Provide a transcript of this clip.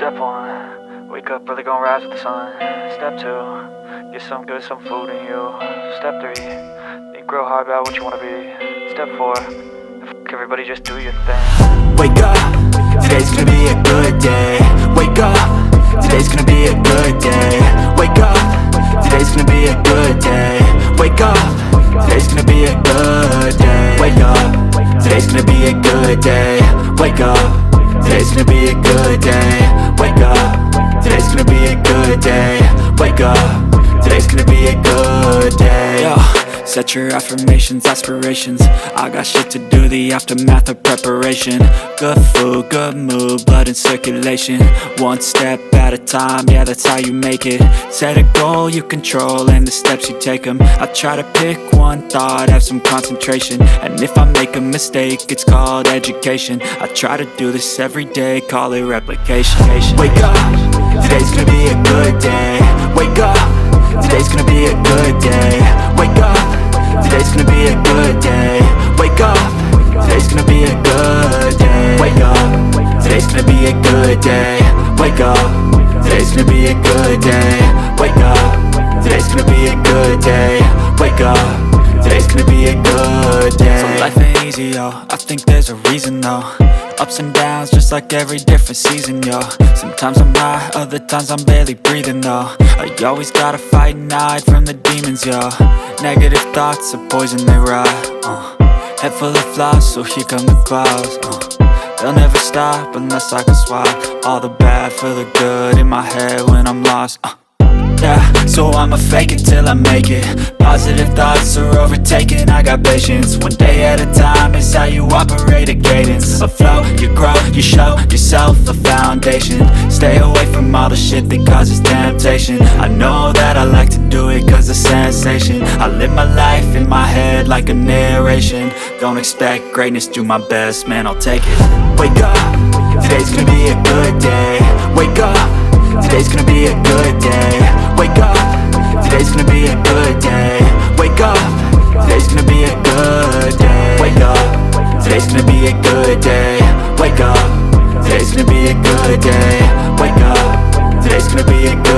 Step 1, wake up early, gonna rise with the sun. Step 2, get some good, some food in you. Step 3, think real hard about what you wanna be. Step 4, everybody just do your thing. Wake up, today's gonna be a good day. Wake up, today's gonna be a good day. Wake up, today's gonna be a good day. Wake up, today's gonna be a good day. Wake up, today's gonna be a good day. Wake up, today's gonna be a good day. Wake up, today's gonna be a good day. Wake up, today's gonna be a good day. Yo, set your affirmations, aspirations. I got shit to do, the aftermath of preparation. Good food, good mood, blood in circulation. One step at a time, yeah, that's how you make it. Set a goal you control and the steps you take them. I try to pick one thought, have some concentration. And if I make a mistake, it's called education. I try to do this every day, call it replication. Wake up, today's gonna be a good day. Wake up, today's gonna be a good day. Wake up, today's gonna be a good day. Wake up, today's gonna be a good day. Wake up, today's gonna be a good day. Wake up, today's gonna be a good day. Wake up, today's gonna be a good day. Wake up, today's gonna be a good day. So life ain't easy, yo, I think there's a reason though. Ups and downs, just like every different season, yo. Sometimes I'm high, other times I'm barely breathing, though. I always gotta fight and hide from the demons, yo. Negative thoughts are poison, they rot. Head full of flies, so here come the clouds. They'll never stop unless I can swap all the bad for the good in my head when I'm lost. Yeah, so I'ma fake it till I make it. Positive thoughts are overtaken, I got patience. One day at a time is how you operate a cadence. A flow, you grow, you show yourself a foundation. Stay away from all the shit that causes temptation. I know that I like to do it cause it's sensation. I live my life in my head like a narration. Don't expect greatness, do my best, man, I'll take it. Wake up, today's gonna be a good day. Wake up, today's gonna be a good day. Wake up, today's gonna be a good day. Wake up, today's gonna be a good day. Wake up, today's gonna be a good day. Wake up, today's gonna be a good day. Wake up, today's gonna be a good day.